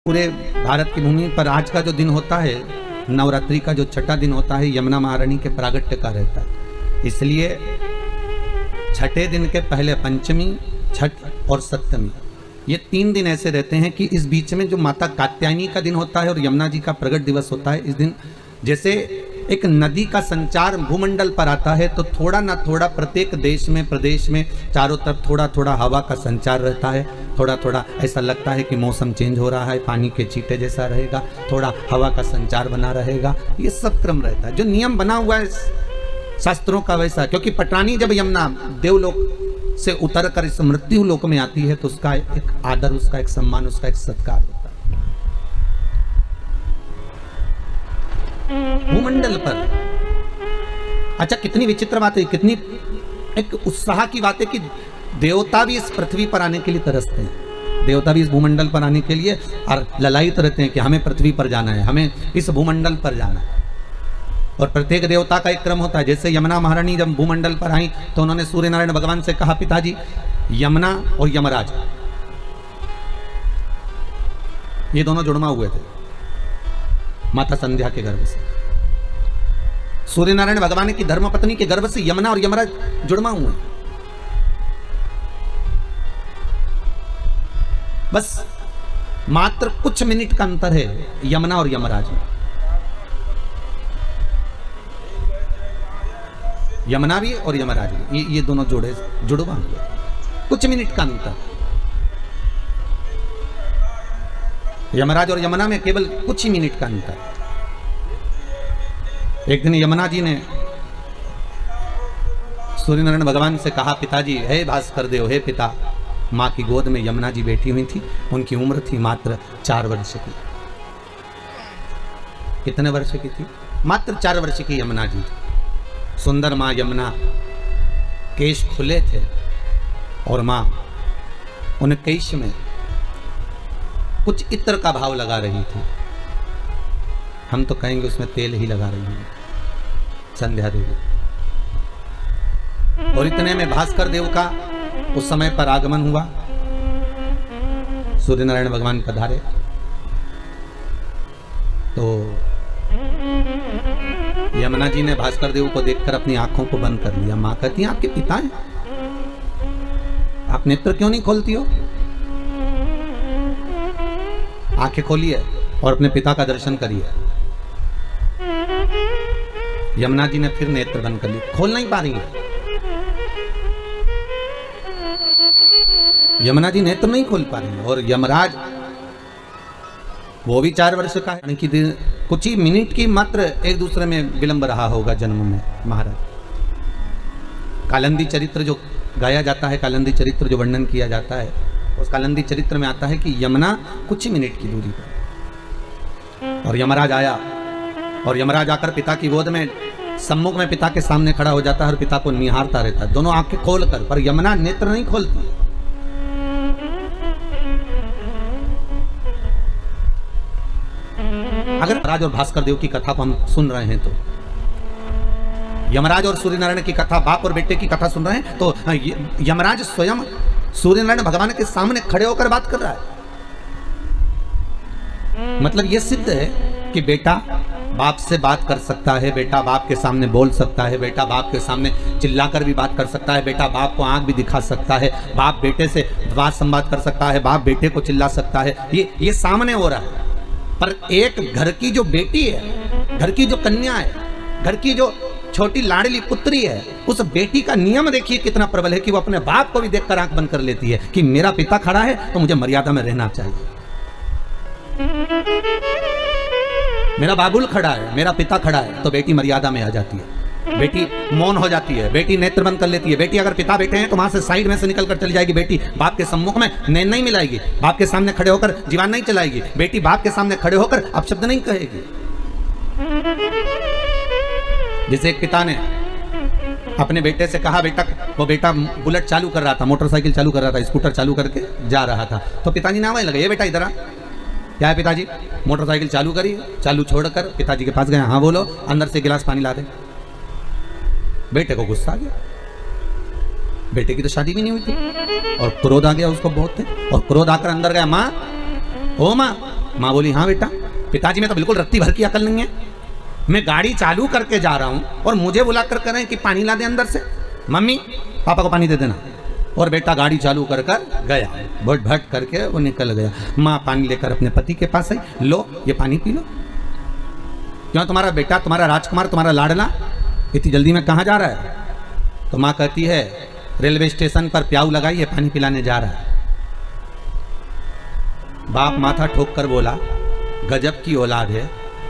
पूरे भारत की भूमि पर आज का जो दिन होता है, नवरात्रि का जो छठा दिन होता है, यमुना महारानी के प्रागट्य का रहता है। इसलिए छठे दिन के पहले पंचमी, छठ और सप्तमी, ये 3 दिन ऐसे रहते हैं कि इस बीच में जो माता कात्यायनी का दिन होता है और यमुना जी का प्रगट दिवस होता है, इस दिन जैसे एक नदी का संचार भूमंडल पर आता है तो थोड़ा ना थोड़ा प्रत्येक देश में, प्रदेश में चारों तरफ थोड़ा थोड़ा हवा का संचार रहता है। थोड़ा थोड़ा ऐसा लगता है कि मौसम चेंज हो रहा है, पानी के छींटे जैसा रहेगा, थोड़ा हवा का संचार बना रहेगा। ये सब क्रम रहता है, जो नियम बना हुआ है शास्त्रों का वैसा। क्योंकि पटरानी जब यमुना देवलोक से उतर कर इस मृत्यु लोक में आती है तो उसका एक आदर, उसका एक सम्मान, उसका एक सत्कार होता है। भूमंडल पर अच्छा, कितनी विचित्र बात है, कितनी एक उत्साह की बात है कि देवता भी इस पृथ्वी पर आने के लिए तरसते हैं। देवता भी इस भूमंडल पर आने के लिए और ललायित रहते हैं कि हमें पृथ्वी पर जाना है, हमें इस भूमंडल पर जाना है। और प्रत्येक देवता का एक क्रम होता है। जैसे यमुना महारानी जब भूमंडल पर आई तो उन्होंने सूर्य नारायण भगवान से कहा, पिताजी यमुना और यमराज ये दोनों जुड़मा हुए थे माता संध्या के गर्भ से। सूर्य नारायण भगवान की धर्मपत्नी के गर्भ से यमुना और यमराज जुड़मा हुए। बस मात्र कुछ मिनट का अंतर है यमुना और यमराज में। यमुना भी और यमराज भी, ये दोनों जुड़वा हुए, कुछ मिनट का अंतर। यमराज और यमुना में केवल कुछ ही मिनट का अंतर। एक दिन यमुना जी ने सूर्य नारायण भगवान से कहा, पिताजी हे भास्कर देव, हे पिता, माँ की गोद में यमुना जी बैठी हुई थी, उनकी उम्र थी मात्र 4 वर्ष की। कितने वर्ष की थी? मात्र 4 वर्ष की यमुना जी थी। सुंदर माँ यमुना, केश खुले थे और माँ उन केश में कुछ इत्र का भाव लगा रही थी। हम तो कहेंगे उसमें तेल ही लगा रही है संध्या देवी। और इतने में भास्कर देव का उस समय पर आगमन हुआ। सूर्य नारायण भगवान पधारे तो यमुना जी ने भास्कर देव को देखकर अपनी आंखों को बंद कर लिया। मां कहती है, आपके पिता हैं, आप नेत्र क्यों नहीं खोलती हो? आंखें खोलिए और अपने पिता का दर्शन करिए। यमुना जी ने फिर नेत्र बंद कर लिए, खोल नहीं पा रही है। यमुना जी नेत्र नहीं खोल पा रही है। और यमराज वो भी 4 वर्ष का है कि कुछ ही मिनट की मात्र एक दूसरे में विलंब रहा होगा जन्म में। महाराज कालिंदी चरित्र जो गाया जाता है, कालिंदी चरित्र जो वर्णन किया जाता है, उस कालिंदी चरित्र में आता है कि यमुना कुछ ही मिनट की दूरी पर और यमराज आया। और यमराज आकर पिता की गोद में सम्मुख में पिता के सामने खड़ा हो जाता है और पिता को निहारता रहता है, दोनों आंखें खोलकर। पर यमुना नेत्र नहीं खोलती। अगर यमराज और भास्कर देव की कथा को हम सुन रहे हैं तो यमराज और सूर्य नारायण की कथा, बाप और बेटे की कथा सुन रहे हैं तो यमराज स्वयं सूर्य नारायण भगवान के सामने खड़े होकर बात कर रहा है। मतलब यह सिद्ध है कि बेटा बाप से बात कर सकता है, बेटा बाप के सामने बोल सकता है, बेटा बाप के सामने चिल्लाकर भी बात कर सकता है, बेटा बाप को आंख भी दिखा सकता है, बाप बेटे से बात संवाद कर सकता है, बाप बेटे को चिल्ला सकता है। ये सामने हो रहा है। पर एक घर की जो बेटी है, घर की जो कन्या है, घर की जो छोटी लाडली पुत्री है, उस बेटी का नियम देखिए कितना प्रबल है कि वो अपने बाप को भी देखकर आंख बंद कर लेती है कि मेरा पिता खड़ा है तो मुझे मर्यादा में रहना चाहिए। मेरा बाबुल खड़ा है, मेरा पिता खड़ा है तो बेटी मर्यादा में आ जाती है, बेटी मौन हो जाती है, बेटी नेत्र बंद कर लेती है। बेटी अगर पिता बैठे हैं तो वहां से साइड में से निकल कर चली जाएगी। बेटी बाप के सम्मुख में नैन नहीं मिलाएगी, बाप के सामने खड़े होकर जीवान नहीं चलाएगी, बेटी बाप के सामने खड़े होकर अपशब्द नहीं कहेगी। जैसे एक पिता ने अपने बेटे से कहा, बेटा, वो बेटा बुलेट चालू कर रहा था, मोटरसाइकिल चालू कर रहा था, स्कूटर चालू करके जा रहा था तो पिताजी ने आवाज लगाई, बेटा इधर आ। क्या है पिताजी? मोटरसाइकिल चालू करी, चालू छोड़कर पिताजी के पास गए, हाँ बोलो, अंदर से गिलास पानी ला दे। बेटे को गुस्सा आ गया, बेटे की तो शादी भी नहीं हुई थी और क्रोध आ गया उसको बहुत थे। और क्रोध आकर अंदर गया, माँ, ओ माँ, माँ बोली हाँ बेटा। पिताजी में तो बिल्कुल रत्ती भर की अकल नहीं है, मैं गाड़ी चालू करके जा रहा हूँ और मुझे बुला कर कह रहे हैं कि पानी ला दे अंदर से, मम्मी पापा को पानी दे देना। और बेटा गाड़ी चालू कर गया, भट भट करके वो निकल गया। माँ पानी लेकर अपने पति के पास आई, लो ये पानी पी लो। क्यों तुम्हारा बेटा, तुम्हारा राजकुमार, तुम्हारा लाडला इतनी जल्दी में कहाँ जा रहा है? तो माँ कहती है रेलवे स्टेशन पर प्याऊ लगाइए, पानी पिलाने जा रहा है। बाप माथा ठोक कर बोला गजब की औलाद है,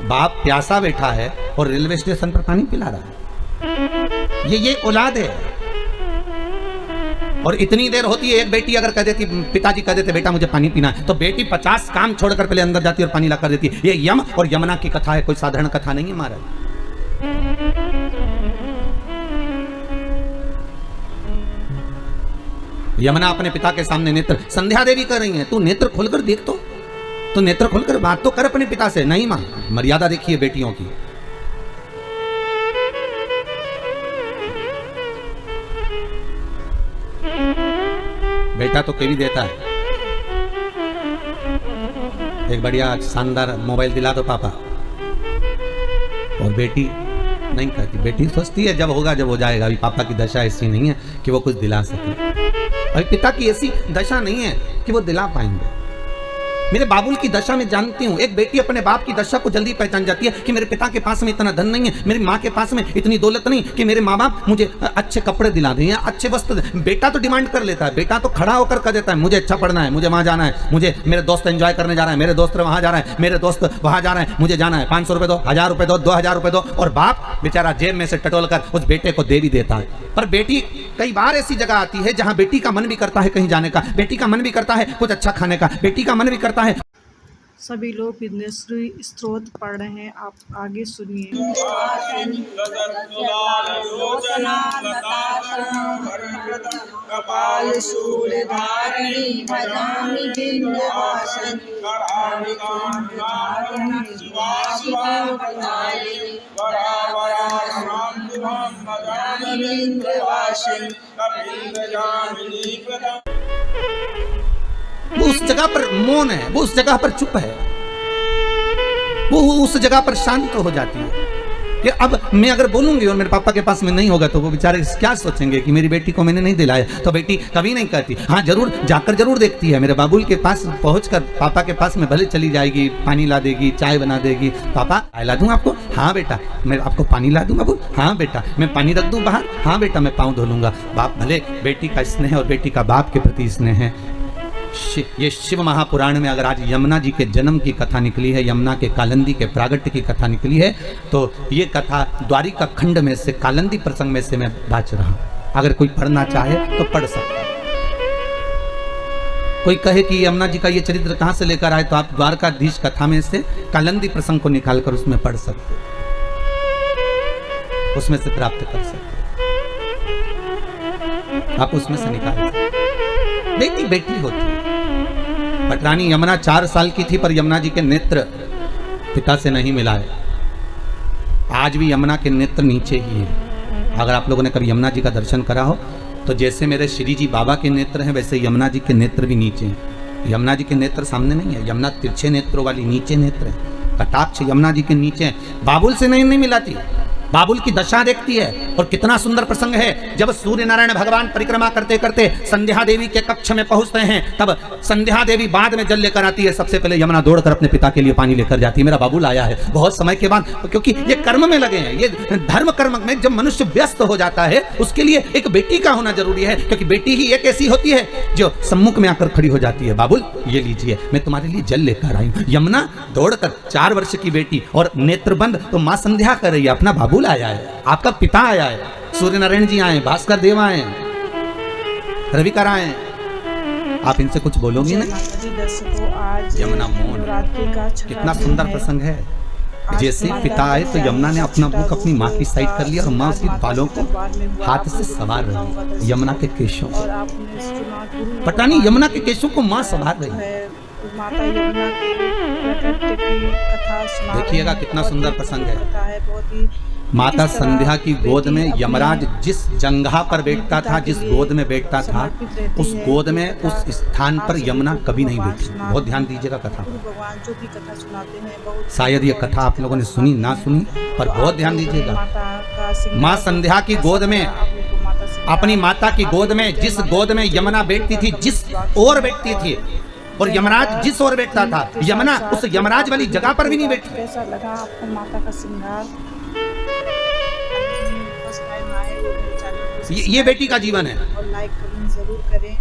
बाप प्यासा बैठा है और रेलवे स्टेशन पर पानी पिला रहा है। ये औलाद है। और इतनी देर होती है, एक बेटी अगर कह देती, पिताजी कह देते बेटा मुझे पानी पीना है, तो बेटी 50 काम छोड़कर पहले अंदर जाती और पानी ला कर देती। ये यम और यमुना की कथा है, कोई साधारण कथा नहीं है महाराज। यमुना अपने पिता के सामने नेत्र, संध्या देवी कर रही है, तू नेत्र खोलकर देख, तो नेत्र खोलकर बात तो कर अपने पिता से। नहीं मां, मर्यादा देखिए बेटियों की। बेटा तो केवी देता है, एक बढ़िया शानदार मोबाइल दिला दो पापा, और बेटी नहीं कहती। बेटी सोचती है जब होगा जब हो जाएगा, अभी पापा की दशा ऐसी नहीं है कि वो कुछ दिला सके, अभी पिता की ऐसी दशा नहीं है कि वो दिला पाएंगे। मेरे बाबुल की दशा में जानती हूँ, एक बेटी अपने बाप की दशा को जल्दी पहचान जाती है कि मेरे पिता के पास में इतना धन नहीं है, मेरी माँ के पास में इतनी दौलत नहीं कि मेरे माँ बाप मुझे अच्छे कपड़े दिला दें या अच्छे वस्त्र। बेटा तो डिमांड कर लेता है, बेटा तो खड़ा होकर कह देता है मुझे अच्छा पढ़ना है, मुझे वहाँ जाना है, मुझे मेरे दोस्त एंजॉय करने जा रहा है, मेरे दोस्त वहाँ जा रहा है, मेरे दोस्त वहाँ जा रहे हैं, मुझे जाना है, 500 रुपये दो, 1000 रुपये दो, 2000 रुपये दो। और बाप बेचारा जेब में से टटोल कर उस बेटे को दे भी देता है। पर बेटी कई बार ऐसी जगह आती है जहाँ बेटी का मन भी करता है कहीं जाने का, बेटी का मन भी करता है कुछ अच्छा खाने का, बेटी का मन भी करता है। सभी लोग विद्याश्री स्त्रोत पढ़ रहे हैं, आप आगे सुनिए। कपाल शूलधारिणी भजामि विंध्यवासिनी वो उस जगह पर मौन है, वो उस जगह पर चुप है, वो उस जगह पर शांत हो जाती है कि अब मैं अगर बोलूंगी और मेरे पापा के पास में नहीं होगा तो वो बेचारे क्या सोचेंगे कि मेरी बेटी को मैंने नहीं दिलाया। तो बेटी कभी नहीं कहती, हाँ जरूर जाकर जरूर देखती है, मेरे बाबुल के पास पहुंचकर पापा के पास में भले चली जाएगी, पानी ला देगी, चाय बना देगी। पापा चाय ला दूं आपको? हाँ बेटा। मैं आपको पानी ला दूं बाबू? हाँ बेटा। मैं पानी रख दूं बाहर? हाँ बेटा मैं पाँव धो लूंगा। बाप भले बेटी का स्नेह और बेटी का बाप के प्रति स्नेह है। ये शिव महापुराण में अगर आज यमुना जी के जन्म की कथा निकली है, यमुना के कालंदी के प्रागट्य की कथा निकली है, तो ये कथा द्वारिका खंड में से कालंदी प्रसंग में से मैं बाच रहा हूं। अगर कोई पढ़ना चाहे तो पढ़ सकता है। कोई कहे कि यमुना जी का ये चरित्र कहां से लेकर आए, तो आप द्वारकाधीश कथा में से कालंदी प्रसंग को निकालकर उसमें पढ़ सकते, उसमें से प्राप्त कर सकते, आप उसमें से निकाल सकते। बेटी बेटी होती है। पटरानी यमुना 4 साल की थी, पर यमुना जी के नेत्र पिता से नहीं मिला है। आज भी यमुना के नेत्र नीचे ही हैं। अगर आप लोगों ने कभी यमुना जी का दर्शन करा हो तो जैसे मेरे श्री जी बाबा के नेत्र हैं वैसे यमुना जी के नेत्र भी नीचे हैं। यमुना जी के नेत्र सामने नहीं है, यमुना तिरछे नेत्रों वाली नीचे नेत्र है। कटाक्ष यमुना जी के नीचे है। बाबुल से नहीं मिलाती, बाबुल की दशा देखती है। और कितना सुंदर प्रसंग है, जब सूर्य नारायण भगवान परिक्रमा करते करते संध्या देवी के कक्ष में पहुंचते हैं, तब संध्या देवी बाद में जल लेकर आती है। सबसे पहले यमुना दौड़कर अपने पिता के लिए पानी लेकर जाती है। मेरा बाबुल आया है बहुत समय के बाद, क्योंकि ये कर्म में लगे हैं, ये धर्म कर्म में जब मनुष्य व्यस्त हो जाता है उसके लिए एक बेटी का होना जरूरी है, क्योंकि बेटी ही एक ऐसी होती है जो सम्मुख में आकर खड़ी हो जाती है। बाबुल ये लीजिए, मैं तुम्हारे लिए जल लेकर आई हूं। यमुना दौड़कर 4 वर्ष की बेटी और नेत्र बंद, तो मां संध्या कर रही है, अपना बाबुल आया है, आपका पिता आया है, सूर्य नारायण जी आए, भास्कर देव आए, रविकर आए, आप इनसे कुछ बोलोगी ना? यमुना मोहन, कितना सुंदर प्रसंग है। जैसे पिता आए तो यमुना ने अपना मुख अपनी माँ की साइड कर लिया और माँ उसकी बालों को हाथ से संवार रही, यमुना के केशों को। पता नहीं यमुना के केशों को माँ संवार रही है। माता यमुना के प्रकट की कथा सुना देखिएगा रहे हैं। कितना बहुत सुंदर ही प्रसंग अद्भुत है। कथा है, बहुत ही माता किस तरह संध्या की गोद में बेटी यमराज अपने जिस जंघा पर अपने बैठता पिता था, के जिस लिए गोद में बैठता था, समर्पित रहती उस है। गोद ये में, कथा उस स्थान आप पर सभी यमुना को कभी गुरु नहीं भगवान बैठी। सुना बहुत रहे ध्यान हैं। दीजिएगा कथा गुरु पर। भगवान जो भी कथा सुनाते हैं बहुत शायद ये अद्भुत और कथा अच्छी आप लोगों ने कथा सुनी सुनाते ना हैं। सुनी, पर तो बहुत आप ध्यान लोगों ने दीजिएगा। माता का श्रृंगार माँ संध्या की कैसा गोद में, लगा, आप लोग को माता श्रृंगार अपनी माता की आप गोद लोग में, जय जिस माता गोद दी में जरूर यमुना बैठती लिखिएगा थी, कमेंट जिस बॉक्स ओर में। बैठती थी, और जय यमराज माता जिस ओर बैठता दी था, के यमुना साथ उस साथ यमराज आप वाली लोग जगह पर भी नहीं लिखिएगा बैठी। कैसा लगा आपको माता का श्रृंगार। फर्स्ट टाइम आए तो मेरे चैनल को ये सब्सक्राइब बेटी का करिए जीवन है। और लाइक कमेंट जरूर करें।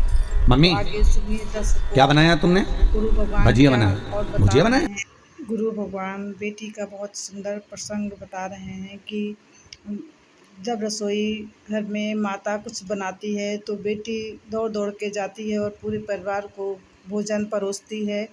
मम्मी, तो आगे सुनिए दर्शकों, क्या बनाया तुमने? गुरु भगवान भजिया क्या बनाया। और बता भुजिया रहे बनाया? हैं। गुरु भगवान बेटी का बहुत सुंदर प्रसंग बता रहे हैं कि जब रसोई घर में माता कुछ बनाती है तो बेटी दौड़ दौड़ के जाती है और पूरे परिवार को भोजन परोसती है,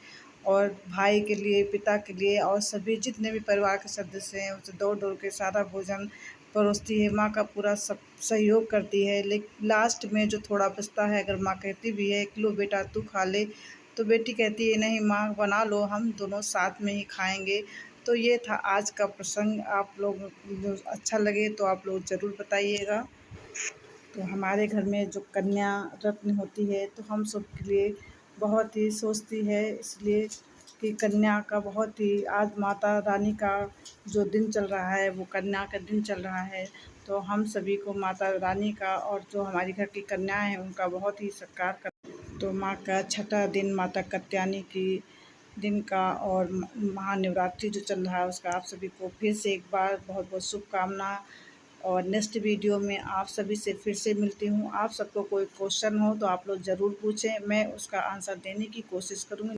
और भाई के लिए, पिता के लिए, और सभी जितने भी परिवार के सदस्य हैं उसे दौड़ दौड़ के सारा भोजन परोसती है। माँ का पूरा सब सहयोग करती है, लेकिन लास्ट में जो थोड़ा बचता है, अगर माँ कहती भी है कि लो बेटा तू खा ले, तो बेटी कहती है नहीं माँ बना लो, हम दोनों साथ में ही खाएंगे। तो ये था आज का प्रसंग। आप लोग जो अच्छा लगे तो आप लोग ज़रूर बताइएगा। तो हमारे घर में जो कन्या रत्न होती है तो हम सब के लिए बहुत ही सोचती है, इसलिए कि कन्या का बहुत ही, आज माता रानी का जो दिन चल रहा है वो कन्या का दिन चल रहा है। तो हम सभी को माता रानी का और जो हमारी घर की कन्याएं हैं उनका बहुत ही सत्कार कर। तो माँ का छठा दिन माता कात्यायनी की दिन का और महाशिवरात्रि जो चल रहा है उसका आप सभी को फिर से एक बार बहुत बहुत शुभकामना। और नेक्स्ट वीडियो में आप सभी से फिर से मिलती हूँ। आप सबको कोई क्वेश्चन हो तो आप लोग ज़रूर पूछें, मैं उसका आंसर देने की कोशिश करूँगी।